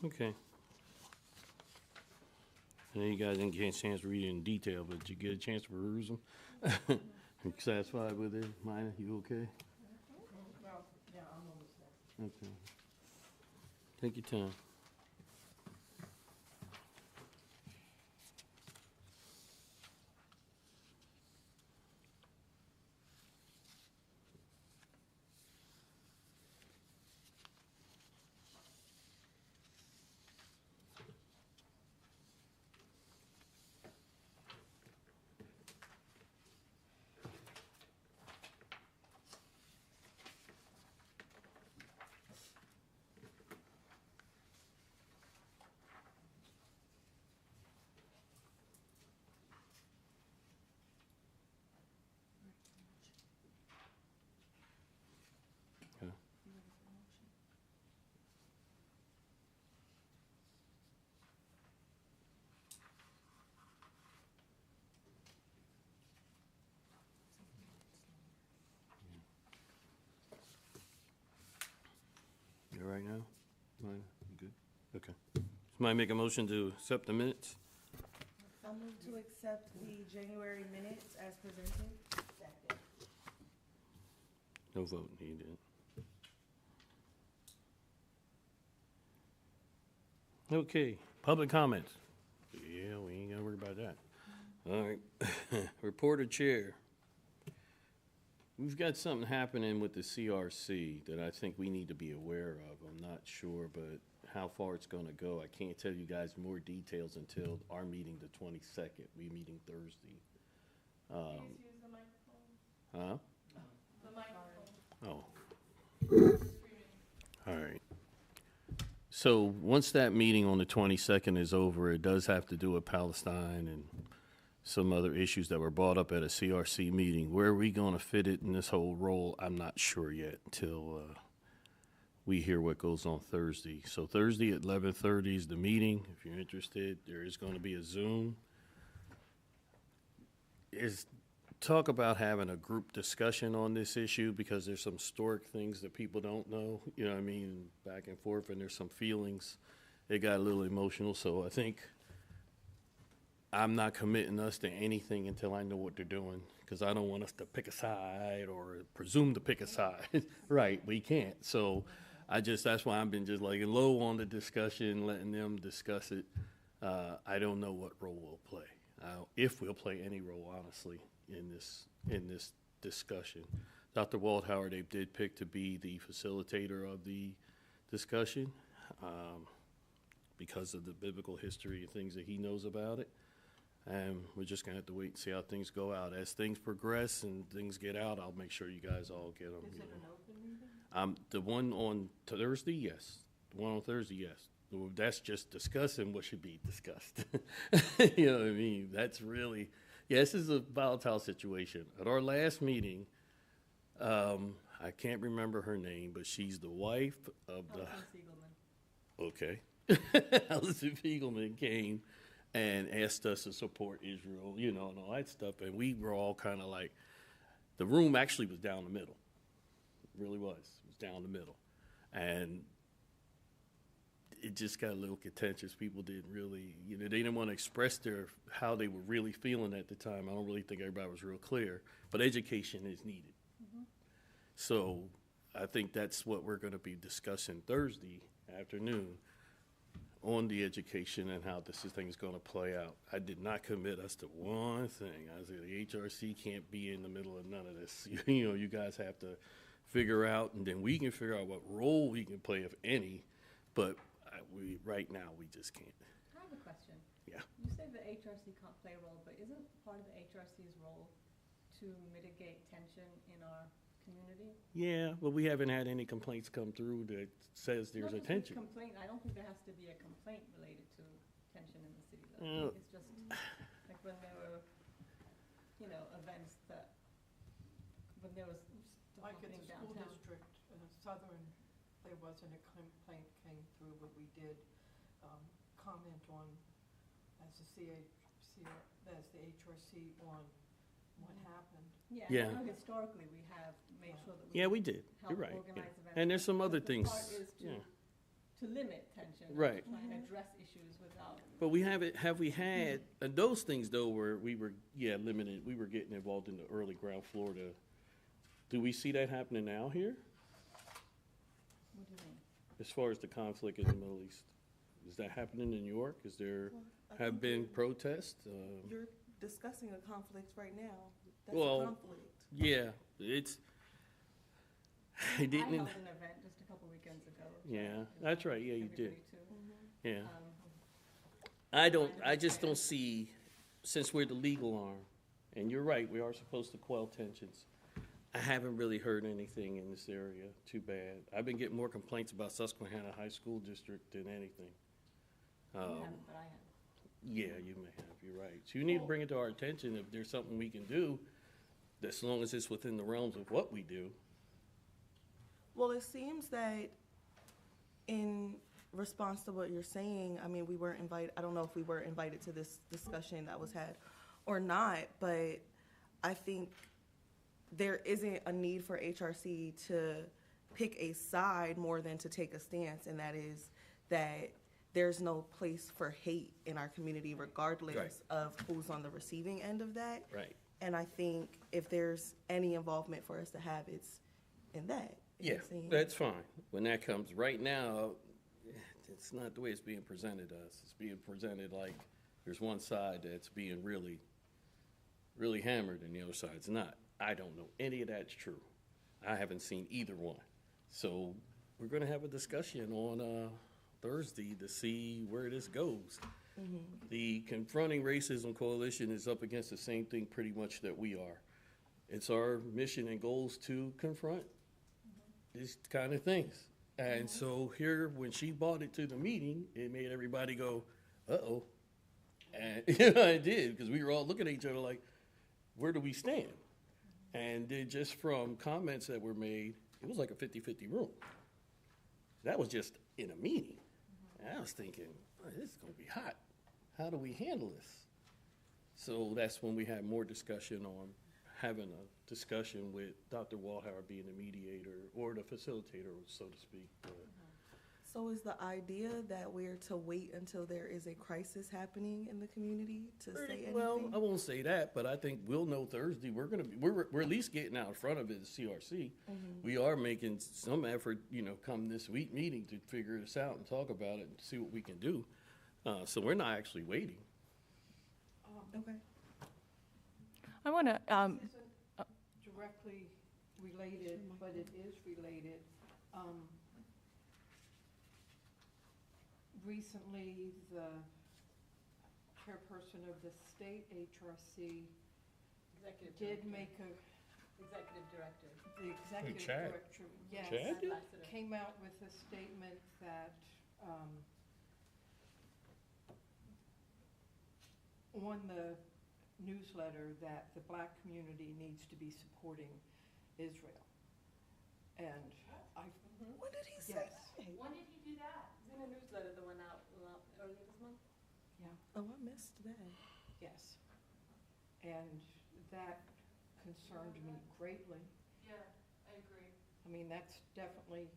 Okay. I know you guys didn't get a chance to read it in detail, but did you get a chance to peruse them? You satisfied with it? Mina, you okay? Well, yeah, I'm almost there. Okay. Take your time. Okay. You all right now? Mina, you good? Okay. Somebody make a motion to accept the minutes? I'll move to accept the January minutes as presented. Second. No vote needed. Okay, public comments. Yeah, we ain't gotta worry about that. All right, report of chair. We've got something happening with the CRC that I think we need to be aware of. I'm not sure, but how far it's gonna go, I can't tell you guys more details until our meeting the 22nd. We meeting Thursday. Please use the microphone. Huh? The microphone. Oh. All right. So once that meeting on the 22nd is over, it does have to do with Palestine and some other issues that were brought up at a CRC meeting. Where are we going to fit it in this whole role? I'm not sure yet until we hear what goes on Thursday. So Thursday at 11:30 is the meeting. If you're interested, there is going to be a Zoom. Is talk about having a group discussion on this issue because there's some historic things that people don't know, you know what I mean, back and forth, and there's some feelings. It got a little emotional, so I think I'm not committing us to anything until I know what they're doing because I don't want us to pick a side or presume to pick a side. Right, we can't. So that's why I've been just like low on the discussion, letting them discuss it. I don't know what role we'll play, if we'll play any role, honestly, in this discussion. Dr. Waldhauer, they did pick to be the facilitator of the discussion because of the biblical history and things that he knows about it. And we're just gonna have to wait and see how things go out. As things progress and things get out, I'll make sure you guys all get them. Is it an open meeting? The one on Thursday, yes. The one on Thursday, yes. That's just discussing what should be discussed. You know what I mean? That's really, this is a volatile situation. At our last meeting, I can't remember her name, but she's the wife of the. Alison Siegelman. Okay. Alison Siegelman came and asked us to support Israel, you know, and all that stuff. And we were all kind of like, the room actually was down the middle. It really was. It was down the middle. And it just got a little contentious. People didn't really, they didn't want to express how they were really feeling at the time. I don't really think everybody was real clear, but education is needed. Mm-hmm. So I think that's what we're going to be discussing Thursday afternoon on the education and how this thing is going to play out. I did not commit us to one thing. I said the HRC can't be in the middle of none of this. You guys have to figure out, and then we can figure out what role we can play, if any, but right now, we just can't. I have a question. Yeah. You say the HRC can't play a role, but isn't part of the HRC's role to mitigate tension in our community? Yeah, but we haven't had any complaints come through that says there's a tension. Complaint. I don't think there has to be a complaint related to tension in the city, though. It's just like when there were, events that, when there was stuff Like at happening the school downtown. district, Southern, there wasn't a complaint came through, but we did comment on, as the HRC on what happened. Yeah. I know historically we have made sure that we. Yeah, we did. You're help right. organize events. And there's some other The things. part is to to limit tension. Right. Try and address issues without. But have we had, and those things though where we were, limited, we were getting involved in the early ground floor do we see that happening now here? What do you mean? As far as the conflict in the Middle East? Is that happening in New York? Is there, I have think been protests? You're discussing a conflict right now. That's Well, a conflict. Yeah, it I didn't, held an event just a couple weekends ago. yeah, that's right, yeah, you did, Everybody too. yeah. I just don't see, since we're the legal arm, and you're right, we are supposed to quell tensions. I haven't really heard anything in this area, too bad. I've been getting more complaints about Susquehanna High School District than anything. You haven't, but I have. Yeah, you may have, you're right. So you need to bring it to our attention if there's something we can do, as long as it's within the realms of what we do. Well, it seems that in response to what you're saying, I mean, we weren't invited, I don't know if we were invited to this discussion that was had or not, but I think there isn't a need for HRC to pick a side more than to take a stance, and that is that there's no place for hate in our community regardless Right. of who's on the receiving end of that. Right. And I think if there's any involvement for us to have, it's in that. Yeah, that's fine. When that comes, right now, it's not the way it's being presented to us. It's being presented like there's one side that's being really, really hammered and the other side's not. I don't know any of that's true. I haven't seen either one. So we're gonna have a discussion on Thursday to see where this goes. The Confronting Racism Coalition is up against the same thing pretty much that we are. It's our mission and goals to confront these kind of things. And so here, when she brought it to the meeting, it made everybody go, uh-oh. And it did, because we were all looking at each other like, where do we stand? And then just from comments that were made, it was like a 50-50 room. That was just in a meeting. And I was thinking, oh, this is gonna be hot. How do we handle this? So that's when we had more discussion on having a discussion with Dr. Walhauer being the mediator or the facilitator, so to speak. So is the idea that we're to wait until there is a crisis happening in the community to say anything? Well, I won't say that, but I think we'll know Thursday. We're at least getting out in front of it at CRC. We are making some effort, come this week meeting to figure this out and talk about it and see what we can do. So we're not actually waiting. Okay. I want to, This isn't directly related, but it is related. Recently, the chairperson of the state HRC Executive did director. make Executive director. the executive Chad. director, yes, Chad did? Ambassador. came out with a statement that, on the newsletter that the black community needs to be supporting Israel. And I, When did he say yes, that? When did he do that? It's in a newsletter that went out earlier this month. yeah, Oh, I missed that. yes. And that concerned me greatly. Yeah, I agree. I mean, that's definitely,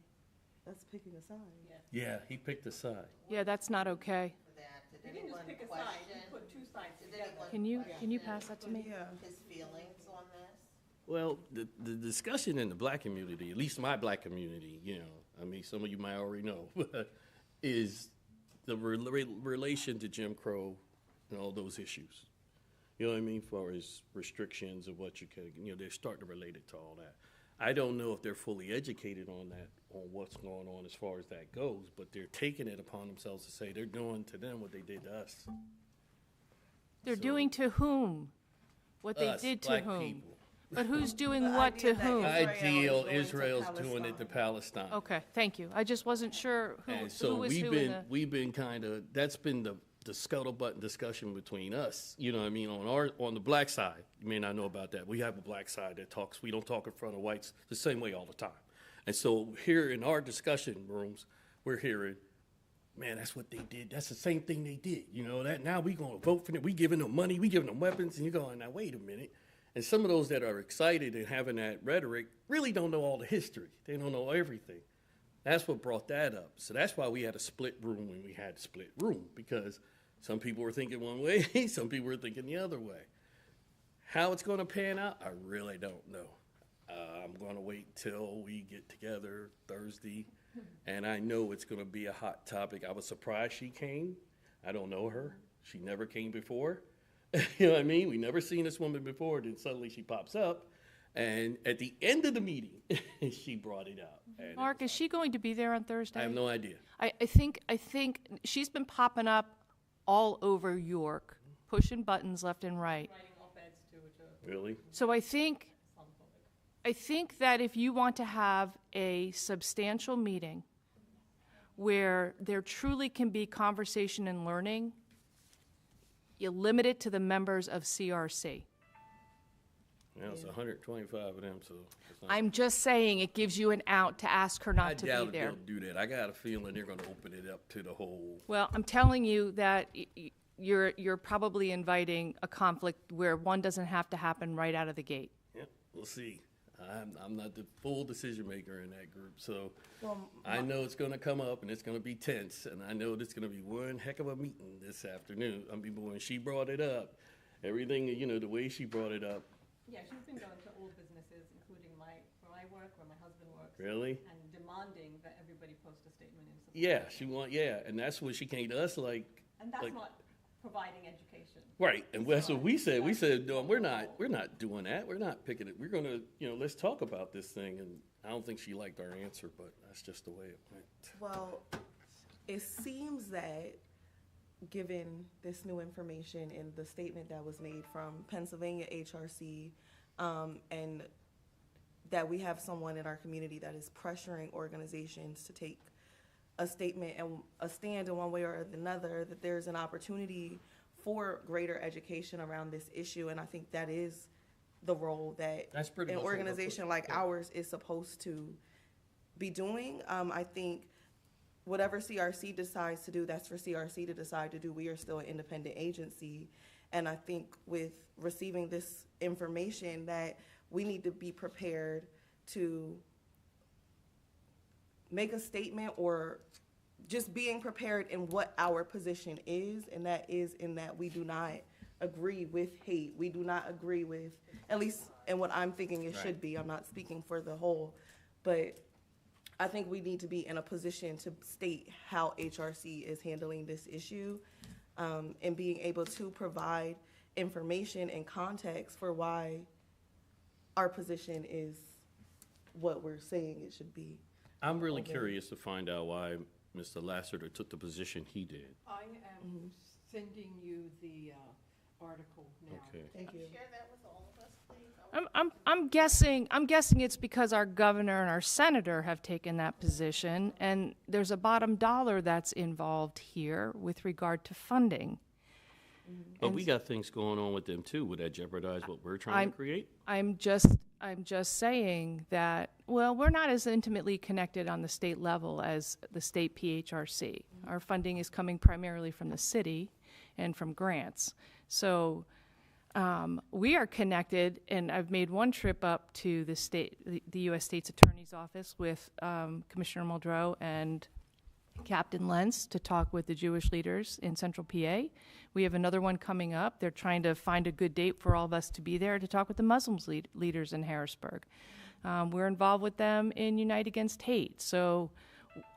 That's picking a side. Yes. Yeah, he picked a side. yeah, that's not okay. For that, did He didn't anyone just pick a side, question he put two sides Did together. anyone Can you pass that to me? Yeah. his feelings on this? Well, the discussion in the black community, at least my black community, some of you might already know, is the relation to Jim Crow and all those issues. You know what I mean? As far as restrictions of what you can, they're starting to relate it to all that. I don't know if they're fully educated on that, on what's going on as far as that goes, but they're taking it upon themselves to say they're doing to them what they did to us. They're So- doing to whom? What they Us, did to black whom? people. But who's doing The what to idea that whom? Israel Israel's is going to doing it to Palestine. Okay, thank you. I just wasn't sure And who so was we've who in the. been that's been the scuttlebutt discussion between us, on the black side. You may not know about that. We have a black side that talks, we don't talk in front of whites the same way all the time. And so here in our discussion rooms, we're hearing, man, that's what they did. That's the same thing they did. That now we gonna vote for it. We giving them money, we giving them weapons, and you're going, now wait a minute. And some of those that are excited and having that rhetoric really don't know all the history. They don't know everything. That's what brought that up. So that's why we had a split room when we had split room, because some people were thinking one way, some people were thinking the other way. How it's going to pan out, I really don't know. I'm going to wait till we get together Thursday, and I know it's going to be a hot topic. I was surprised she came. I don't know her. She never came before. You know what I mean? We never seen this woman before. Then suddenly she pops up, and at the end of the meeting, she brought it up. And Mark, is she going to be there on Thursday? I have no idea. I think she's been popping up all over York, pushing buttons left and right. Writing op-eds too, which are Really? So I think that if you want to have a substantial meeting where there truly can be conversation and learning, you limit it to the members of CRC. Well, it's 125 of them, so. it's not- I'm just saying it gives you an out to ask her I not to doubt be there. they'll do that. I got a feeling they're going to open it up to the whole. Well, I'm telling you that you're probably inviting a conflict where one doesn't have to happen right out of the gate. Yeah, we'll see. I'm not the full decision maker in that group, so Well, I know it's going to come up and it's going to be tense, and I know it's going to be one heck of a meeting this afternoon. I mean, when she brought it up, everything, the way she brought it up, Yeah, she's been going to all businesses, including where I work, where my husband works. really? And demanding that everybody post a statement in support. And that's what she came to us like. And that's like- not providing education. Right, and that's what we said. We said, no, we're not doing that. We're not picking it. We're gonna, let's talk about this thing. And I don't think she liked our answer, but that's just the way it went. well, it seems that given this new information and the statement that was made from Pennsylvania HRC, and that we have someone in our community that is pressuring organizations to take a statement and a stand in one way or another, that there's an opportunity for greater education around this issue. And I think that is the role that That's pretty an much what we're organization putting- like yeah. ours is supposed to be doing. I think whatever CRC decides to do, that's for CRC to decide to do. We are still an independent agency. And I think with receiving this information that we need to be prepared to make a statement, or just being prepared in what our position is, and that is in that we do not agree with hate. We do not agree with, at least in what I'm thinking it should be. I'm not speaking for the whole, but I think we need to be in a position to state how HRC is handling this issue, and being able to provide information and context for why our position is what we're saying it should be. I'm really curious to find out why Mr. Lassiter took the position he did. I am sending you the article now. Okay. Thank you. I'm guessing it's because our governor and our senator have taken that position, and there's a bottom dollar that's involved here with regard to funding. But we got things going on with them too. Would that jeopardize what we're trying to create? I'm just saying that, well, we're not as intimately connected on the state level as the state PHRC. Our funding is coming primarily from the city and from grants. So we are connected, and I've made one trip up to the U.S. State's Attorney's Office with Commissioner Muldrow and Captain Lentz to talk with the Jewish leaders in Central PA. We have another one coming up. They're trying to find a good date for all of us to be there to talk with the Muslim leaders in Harrisburg. We're involved with them in Unite Against Hate. So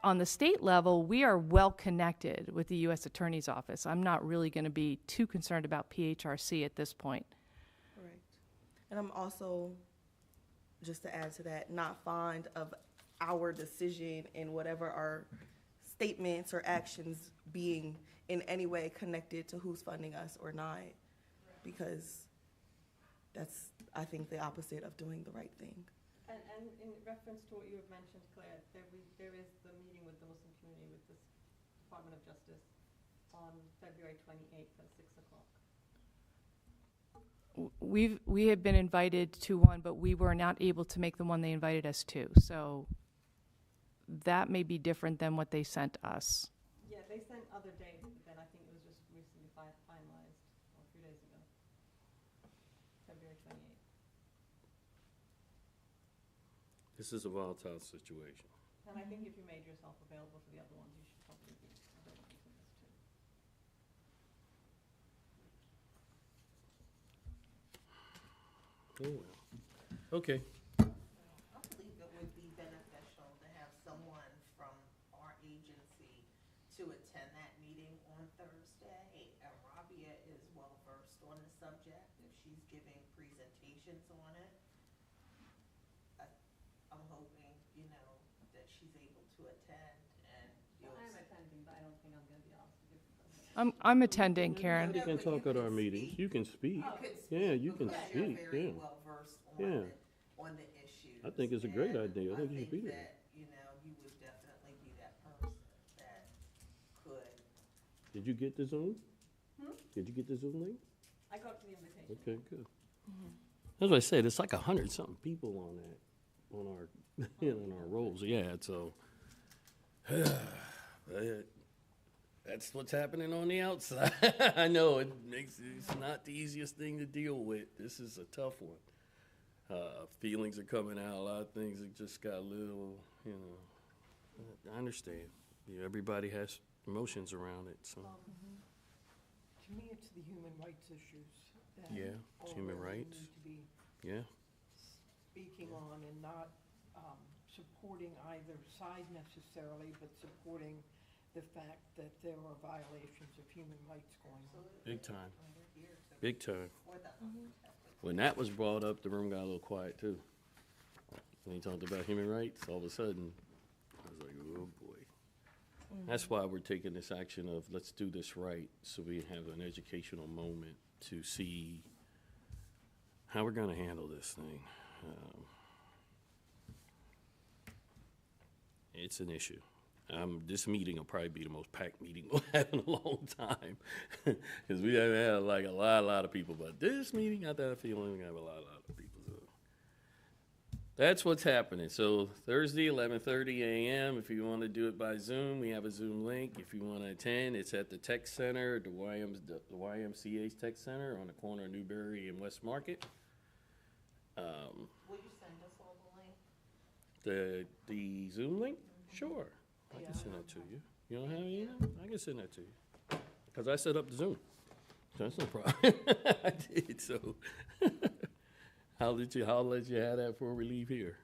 on the state level, we are well connected with the U.S. Attorney's Office. I'm not really going to be too concerned about PHRC at this point. Correct. And I'm also, just to add to that, not fond of our decision in whatever our statements or actions being in any way connected to who's funding us or not, because that's, I think, the opposite of doing the right thing. And in reference to what you have mentioned, Claire, there is the meeting with the Muslim community with the Department of Justice on February 28th at 6 o'clock. We had been invited to one, but we were not able to make the one they invited us to. So that may be different than what they sent us. Yeah, they sent other dates, but then I think it was just recently finalized a few days ago. February 28th. This is a volatile situation. And I think if you made yourself available for the other ones, you should probably be available for this too. Oh, well. Okay. I believe it would be beneficial to have someone from our agency to attend that meeting on Thursday. And Rabia is well versed on the subject, if she's giving presentations on it. I'm hoping, that she's able to attend and you'll. I'm attending, but I don't think I'm gonna be asked to give the I'm attending, Karen. You can talk at our meetings. You can speak. Yeah, you can speak, You're very yeah. well versed Yeah. on the issues. I think it's a great and idea. I think you should be there. that, you would definitely be that person that could. Did you get the Zoom? Did you get the Zoom link? I got the invitation. Okay, good. As I said, it's like 100-something people on that, on our, on our rolls. Yeah, so that's what's happening on the outside. I know it's not the easiest thing to deal with. This is a tough one. Feelings are coming out. A lot of things that just got a little, I understand. Everybody has emotions around it, so. To me, it's the human rights issues that Yeah, all human really rights. need to be Yeah, speaking on and not supporting either side necessarily, but supporting the fact that there are violations of human rights going on. big time, big time. When that was brought up, the room got a little quiet too. When he talked about human rights, all of a sudden, I was like, oh boy. That's why we're taking this action of let's do this right so we have an educational moment to see how we're going to handle this thing. It's an issue. This meeting will probably be the most packed meeting we'll have in a long time because we haven't had like a lot of people. But this meeting, I got a feeling we have a lot of people. So that's what's happening. So Thursday, 11:30 a.m. If you want to do it by Zoom, we have a Zoom link. If you want to attend, it's at the Tech Center, the YMCA's Tech Center on the corner of Newberry and West Market. Will you send us all the link? The Zoom link? Sure. I can send that to you. You don't have any email? I can send that to you. Because I set up the Zoom. So that's no problem. I did, so. I'll let you have that before we leave here.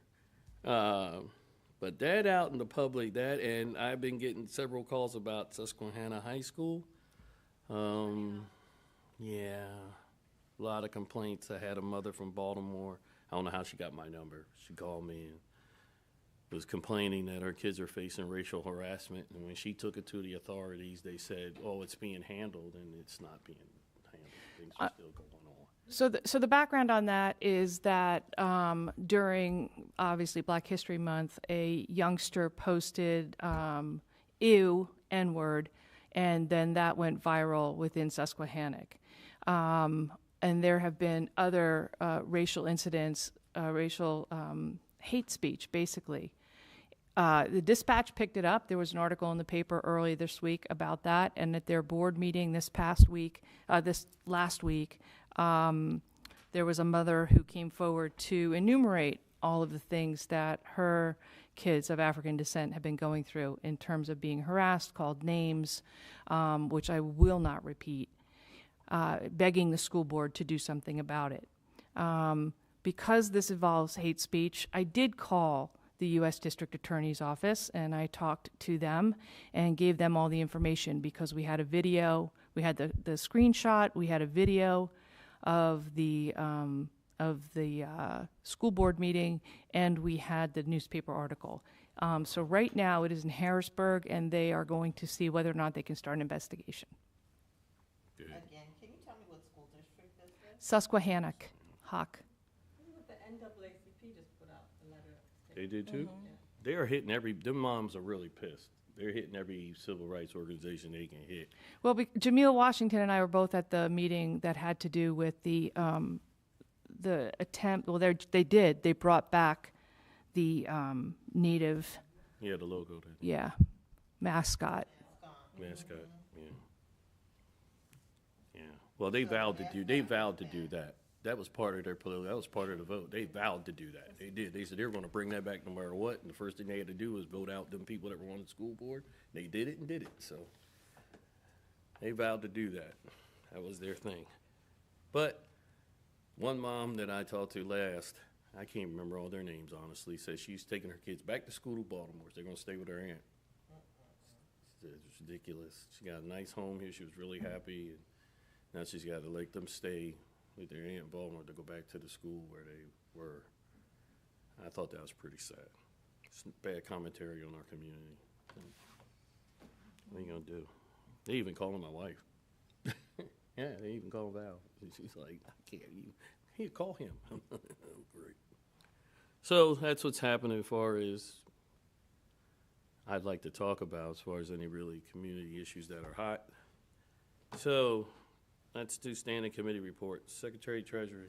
But that out in the public, and I've been getting several calls about Susquehanna High School. Yeah, a lot of complaints. I had a mother from Baltimore. I don't know how she got my number. She called me and was complaining that her kids are facing racial harassment. And when she took it to the authorities, they said, oh, it's being handled, and it's not being handled. Things are still going on. So the background on that is that during, obviously, Black History Month, a youngster posted ew, N-word, and then that went viral within Susquehannock. And there have been other racial incidents, racial hate speech, basically. The Dispatch picked it up. There was an article in the paper early this week about that, and at their board meeting this last week, there was a mother who came forward to enumerate all of the things that her kids of African descent have been going through in terms of being harassed, called names, which I will not repeat, begging the school board to do something about it. Because this involves hate speech, I did call the U.S. District Attorney's Office, and I talked to them and gave them all the information because we had a video, we had the screenshot, we had a video of the school board meeting, and we had the newspaper article. So right now it is in Harrisburg, and they are going to see whether or not they can start an investigation. Good. Again, can you tell me what school district this is? Susquehannock, Hawk. The NAACP just put out a letter. They did too? Yeah. They are hitting them moms are really pissed. They're hitting every civil rights organization they can hit. Well, Jameel Washington and I were both at the meeting that had to do with the attempt. Well, they brought back the native. Yeah, the logo. Mascot. Mascot. Yeah. Yeah. Well, they vowed to do that. that was part of their political, that was part of the vote. They vowed to do that. They did. They said they were gonna bring that back no matter what, and the first thing they had to do was vote out them people that were on the school board. They did it and did it, so. They vowed to do that. That was their thing. But one mom that I talked to last, I can't remember all their names honestly, said she's taking her kids back to school to Baltimore. They're gonna stay with her aunt. It's ridiculous. She got a nice home here. She was really happy. And now she's got to let them stay with their aunt in Baltimore to go back to the school where they were. I thought that was pretty sad. It's bad commentary on our community. What are you gonna do? They even call her my wife. Yeah, they even call Val. She's like, I can't even. Here, call him. Oh, great. So that's what's happening as far as I'd like to talk about as far as any really community issues that are hot. So let's do standing committee reports. Secretary Treasury.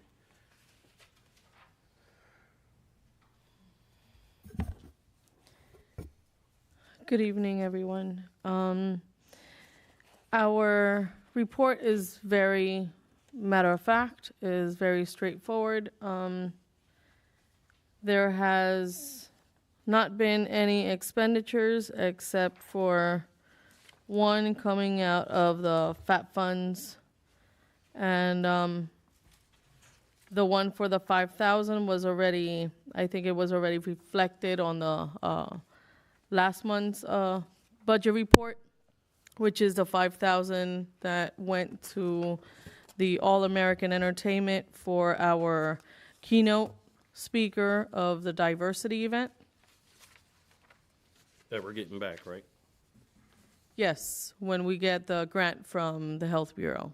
Good evening, everyone. Our report is very matter of fact, is very straightforward. There has not been any expenditures except for one coming out of the FAP funds. And the one for the 5,000 was already, I think it was already reflected on the last month's budget report, which is the 5,000 that went to the All-American Entertainment for our keynote speaker of the diversity event. That we're getting back, right? Yes, when we get the grant from the Health Bureau.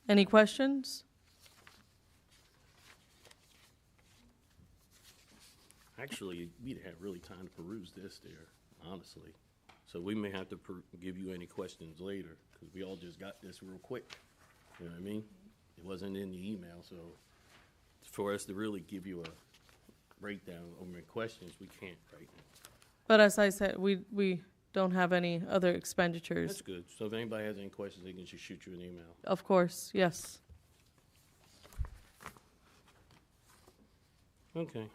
Any questions? Actually, we didn't have really time to peruse this there, honestly. So we may have to give you any questions later, because we all just got this real quick. You know what I mean? It wasn't in the email, so for us to really give you a breakdown of my questions, we can't right now. But as I said, we don't have any other expenditures. That's good. So if anybody has any questions, they can just shoot you an email. Of course, yes. Okay.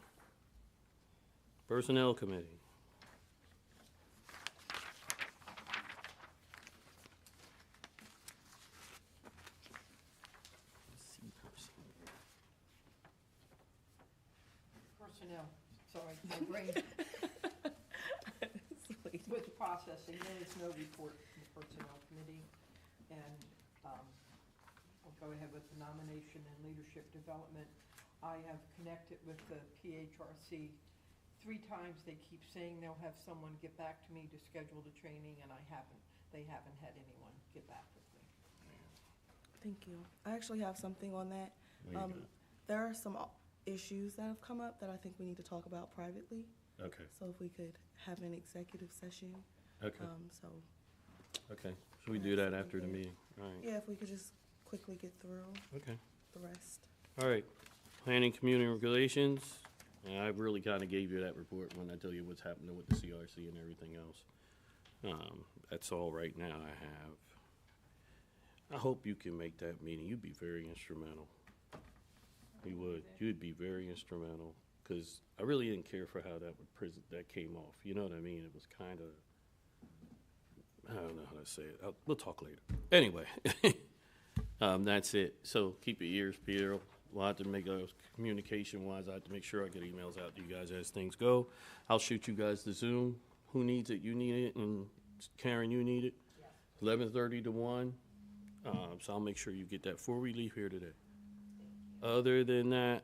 Personnel Committee. Personnel, sorry, my brain was processing. There is no report from the Personnel Committee. And I'll go ahead with the nomination and leadership development. I have connected with the PHRC 3 times. They keep saying they'll have someone get back to me to schedule the training, and they haven't had anyone get back with me. Thank you. I actually have something on that. There you go. There are some issues that have come up that I think we need to talk about privately. Okay, So if we could have an executive session, okay, so, okay. Should we do that after the meeting? All right, yeah, if we could just quickly get through okay. the rest. All right, planning community regulations, and I really kind of gave you that report when I tell you what's happening with the CRC and everything else. That's all right now I have. I hope you can make that meeting. You'd be very instrumental. You would. You'd be very instrumental, because I really didn't care for how that came off. You know what I mean? It was kind of, I don't know how to say it. We'll talk later. Anyway, that's it. So keep your ears peeled. We'll have to make a communication-wise. I have to make sure I get emails out to you guys as things go. I'll shoot you guys the Zoom. Who needs it? You need it, and Karen, you need it. 11:30 to 1. So I'll make sure you get that before we leave here today. Other than that,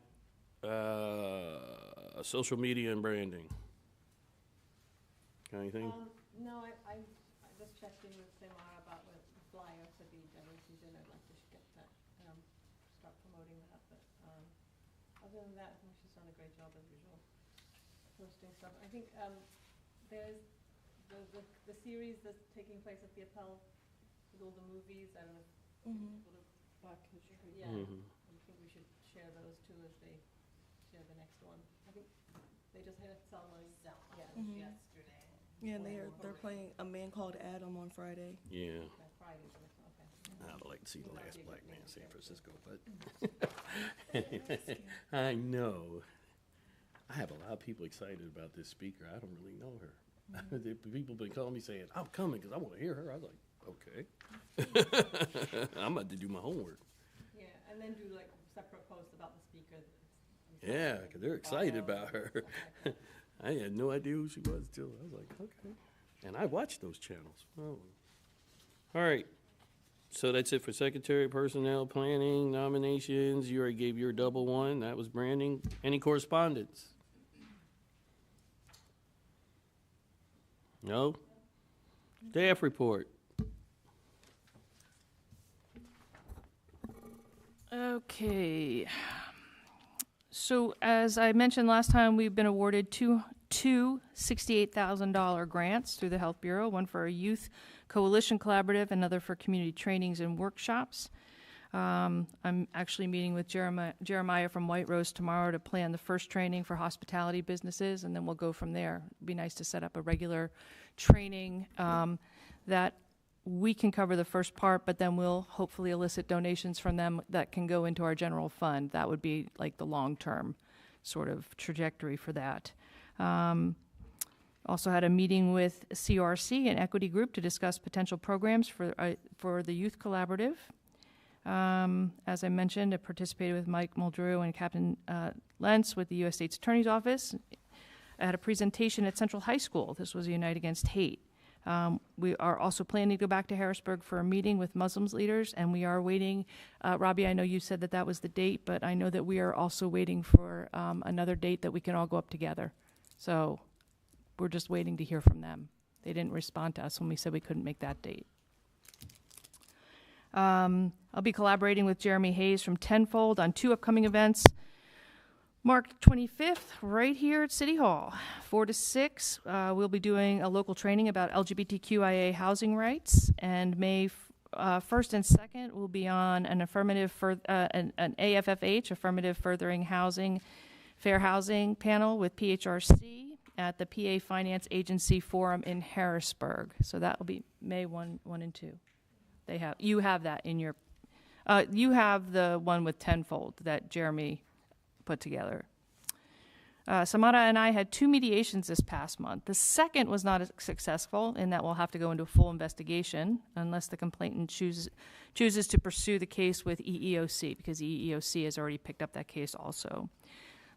social media and branding. Got anything? No, I just checked in with Samara about the flyer for the diversity dinner. I'd like to get that, start promoting that. But other than that, I think she's done a great job as usual, posting stuff. I think there's the series that's taking place at the Appel with all the movies. I don't know. Black History. Yeah. Mhm. I think we should share those too as they share the next one. I think they just had a ceremony. Yeah. Mhm. Yesterday. Yeah, and they're playing A Man Called Adam on Friday. Yeah. That Friday, okay. I'd like to see the last black man in San Francisco, but I know. I have a lot of people excited about this speaker. I don't really know her. The people been calling me saying, I'm coming because I want to hear her. I was like, okay. I'm about to do my homework. Yeah, and then do like separate posts about the speaker. Yeah, because they're excited about her. Stuff like that. I had no idea who she was till I was like, okay. And I watched those channels. Oh. All right. So that's it for secretary, personnel, planning, nominations. You already gave your double one. That was branding. Any correspondence? No? Staff report. Okay. So as I mentioned last time, we've been awarded two $68,000 grants through the Health Bureau, one for a youth coalition collaborative, another for community trainings and workshops. I'm actually meeting with Jeremiah from White Rose tomorrow to plan the first training for hospitality businesses, and then we'll go from there. It'd be nice to set up a regular training that we can cover the first part, but then we'll hopefully elicit donations from them that can go into our general fund. That would be like the long-term sort of trajectory for that. Also had a meeting with CRC and Equity Group to discuss potential programs for the Youth Collaborative. As I mentioned, I participated with Mike Muldrew and Captain Lentz with the U.S. State's Attorney's Office. I had a presentation at Central High School. This was Unite Against Hate. We are also planning to go back to Harrisburg for a meeting with Muslims leaders, and we are waiting. Robbie, I know you said that was the date, but I know that we are also waiting for another date that we can all go up together. So we're just waiting to hear from them. They didn't respond to us when we said we couldn't make that date. I'll be collaborating with Jeremy Hayes from Tenfold on 2 upcoming events. March 25th, right here at City Hall, 4 to 6. We'll be doing a local training about LGBTQIA housing rights, and May 1st and 2nd will be on an an AFFH, Affirmative Furthering Housing, Fair Housing panel with PHRC at the PA Finance Agency Forum in Harrisburg. So that will be May 1 and 2. You have that in your, you have the one with Tenfold that Jeremy put together. Samara and I had 2 mediations this past month. The second was not as successful in that we'll have to go into a full investigation unless the complainant chooses to pursue the case with EEOC, because the EEOC has already picked up that case also.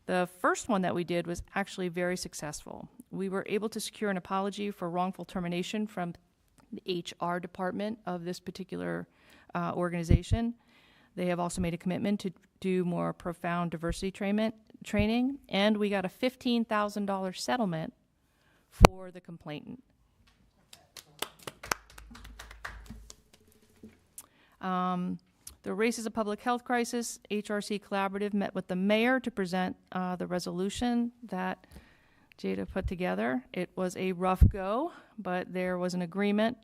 The first one that we did was actually very successful. We were able to secure an apology for wrongful termination from the HR department of this particular organization. They have also made a commitment to do more profound diversity training, and we got a $15,000 settlement for the complainant. The Race is a Public Health Crisis. HRC Collaborative met with the mayor to present the resolution that Jada put together. It was a rough go, but there was an agreement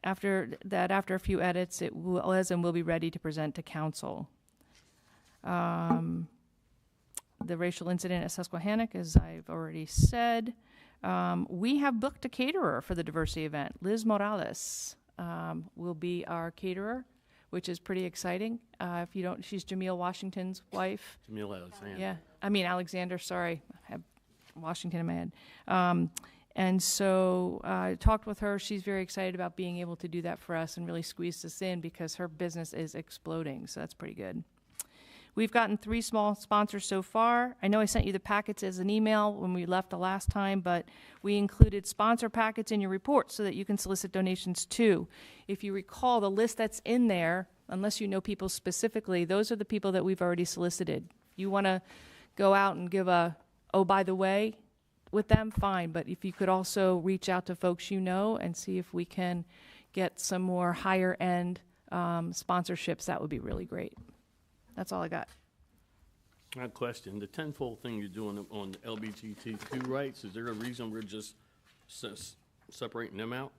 after a few edits, it was and will be ready to present to council. The racial incident at Susquehannock, as I've already said. We have booked a caterer for the diversity event. Liz Morales will be our caterer, which is pretty exciting. If you don't, she's Jameel Washington's wife. Jameel Alexander. Yeah, I mean Alexander, sorry. I have Washington in my head. And so I talked with her. She's very excited about being able to do that for us and really squeeze us in because her business is exploding, so that's pretty good. We've gotten 3 small sponsors so far. I know I sent you the packets as an email when we left the last time, but we included sponsor packets in your report so that you can solicit donations too. If you recall, the list that's in there, unless you know people specifically, those are the people that we've already solicited. If you want to go out and give a, oh, by the way, with them, fine. But if you could also reach out to folks you know and see if we can get some more higher end sponsorships, that would be really great. That's all I got. I have a question. The Tenfold thing you're doing on LGBTQ rights, is there a reason we're just separating them out?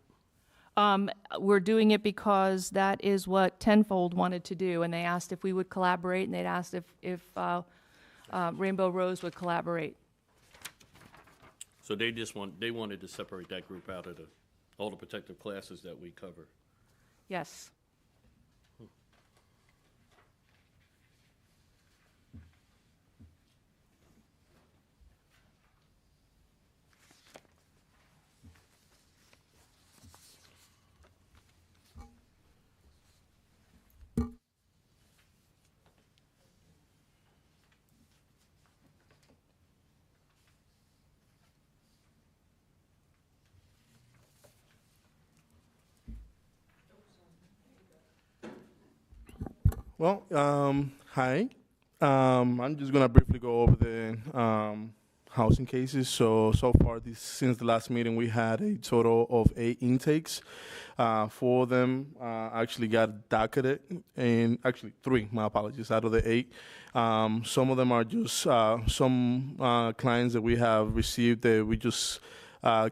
We're doing it because that is what Tenfold wanted to do, and they asked if we would collaborate, and they'd asked if Rainbow Rose would collaborate. So they wanted to separate that group out of all the protective classes that we cover. Yes. Well, hi. I'm just gonna briefly go over the housing cases. So far, since the last meeting, we had a total of 8 intakes. 4 of them actually got docketed, and actually 3. My apologies. Out of the 8, some of them are just some clients that we have received that we just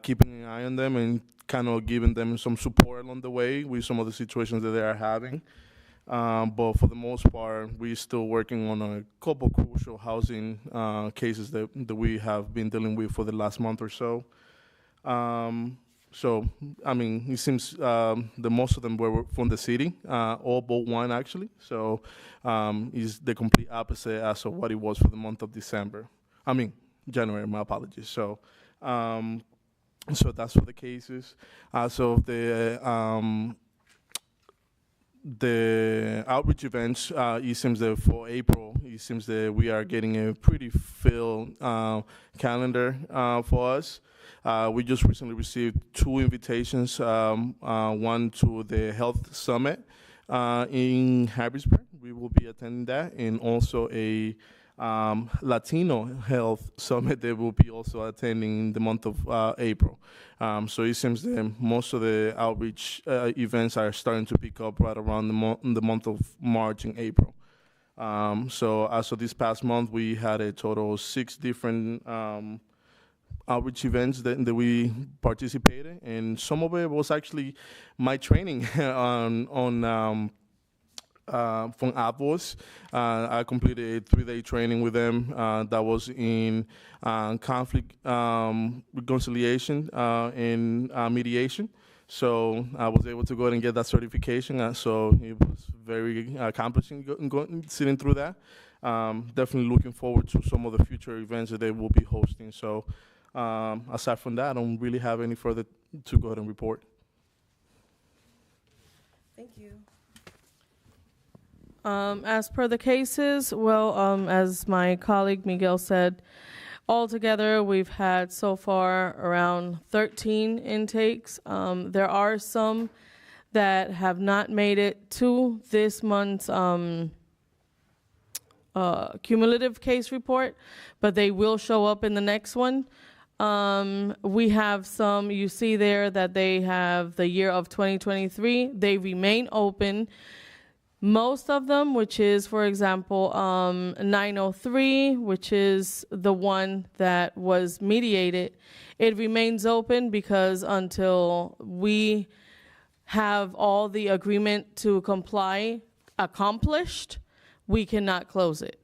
keeping an eye on them and kind of giving them some support along the way with some of the situations that they are having. But for the most part, we're still working on a couple crucial housing cases that we have been dealing with for the last month or so. So, I mean, it seems the most of them were from the city, all but one actually. So, is the complete opposite as of what it was for the month of January. My apologies. So, so that's for the cases. So the outreach events, it seems that for April, it seems that we are getting a pretty filled calendar for us. We just recently received 2 invitations, one to the Health Summit in Harrisburg. We will be attending that, and also a Latino Health Summit that will be also attending in the month of April. So it seems that most of the outreach events are starting to pick up right around the month of March and April. So as of this past month, we had a total of 6 different outreach events that we participated, and some of it was actually my training from Apple's. I completed a 3-day training with them that was in conflict reconciliation and mediation. So I was able to go ahead and get that certification. So it was very accomplishing sitting through that. Definitely looking forward to some of the future events that they will be hosting. So aside from that, I don't really have any further to go ahead and report. Thank you. As per the cases, well, as my colleague Miguel said, altogether we've had so far around 13 intakes. There are some that have not made it to this month's cumulative case report, but they will show up in the next one. We have some, you see there that they have the year of 2023. They remain open. Most of them, which is, for example, 903, which is the one that was mediated, it remains open because until we have all the agreement to comply accomplished, we cannot close it.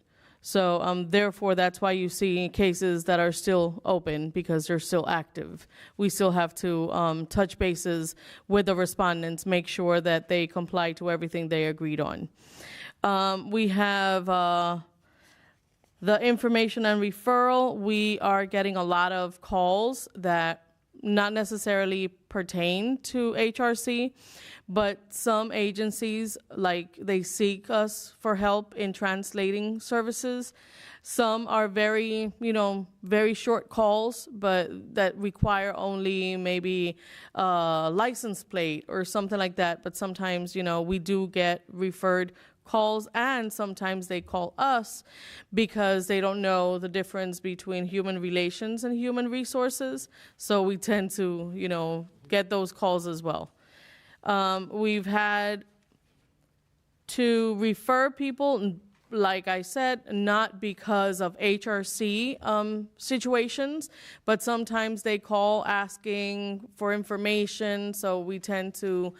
So therefore, that's why you see cases that are still open, because they're still active. We still have to touch bases with the respondents, make sure that they comply to everything they agreed on. We have the information and referral. We are getting a lot of calls that not necessarily pertain to HRC, but some agencies, like, they seek us for help in translating services. Some are very, very short calls, but that require only maybe a license plate or something like that. But sometimes, we do get referred calls, and sometimes they call us because they don't know the difference between human relations and human resources. So we tend to, get those calls as well. We've had to refer people, like I said, not because of HRC situations, but sometimes they call asking for information, so we tend to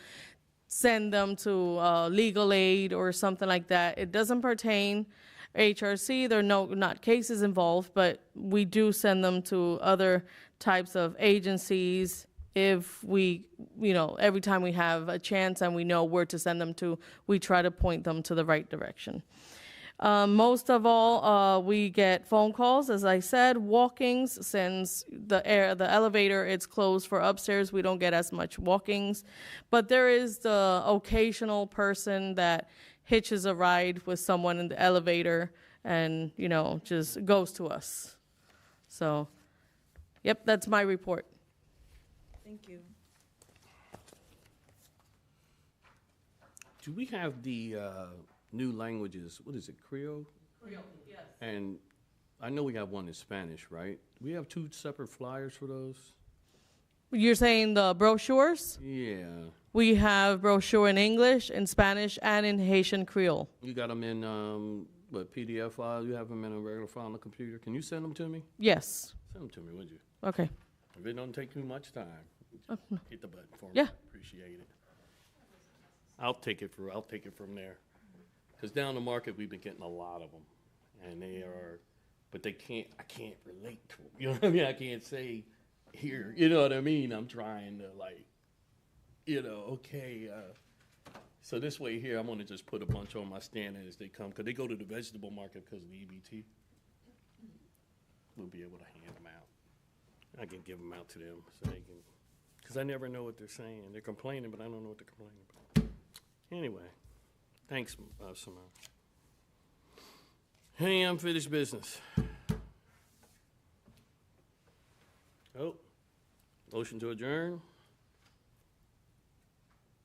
send them to legal aid or something like that. It doesn't pertain HRC, there are not cases involved, but we do send them to other types of agencies. If we, every time we have a chance and we know where to send them to, we try to point them to the right direction. Most of all, we get phone calls, as I said, walk-ins. Since the elevator it's closed for upstairs, we don't get as much walk-ins. But there is the occasional person that hitches a ride with someone in the elevator and, just goes to us. So, yep, that's my report. Thank you. Do we have the new languages? What is it, Creole? Creole, yes. And I know we have one in Spanish, right? Do we have two separate flyers for those? You're saying the brochures? Yeah. We have brochure in English, in Spanish, and in Haitian Creole. You got them in PDF file? You have them in a regular file on the computer? Can you send them to me? Yes. Send them to me, would you? Okay. If it don't take too much time, hit the button for me. Yeah. Appreciate it. I'll take it from there. Because down the market, we've been getting a lot of them, and but I can't relate to them. You know what I mean? I can't say here. You know what I mean? I'm trying to okay. So this way here, I'm gonna just put a bunch on my stand as they come, because they go to the vegetable market because of the EBT. We'll be able to hand them out. I can give them out to them so they can, because I never know what they're saying. They're complaining, but I don't know what they're complaining about. Anyway, thanks, Samara. Any unfinished business? Oh, motion to adjourn?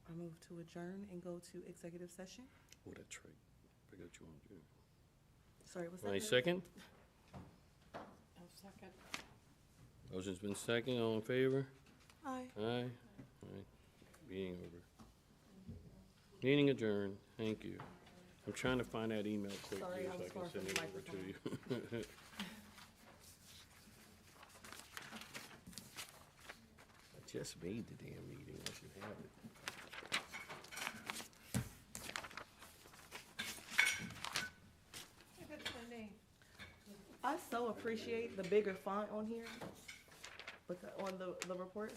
I move to adjourn and go to executive session. Oh, that's right. Forgot you want to adjourn. Sorry, what's that? Any second? I'll second. Motion's been second. All in favor? Aye. Aye. All right. Meeting over. Meeting adjourned. Thank you. I'm trying to find that email quick Sorry, here I so was I can far send from it the over to you. I just made the damn meeting. I should have it. That's my name. I so appreciate the bigger font on here, but on the report.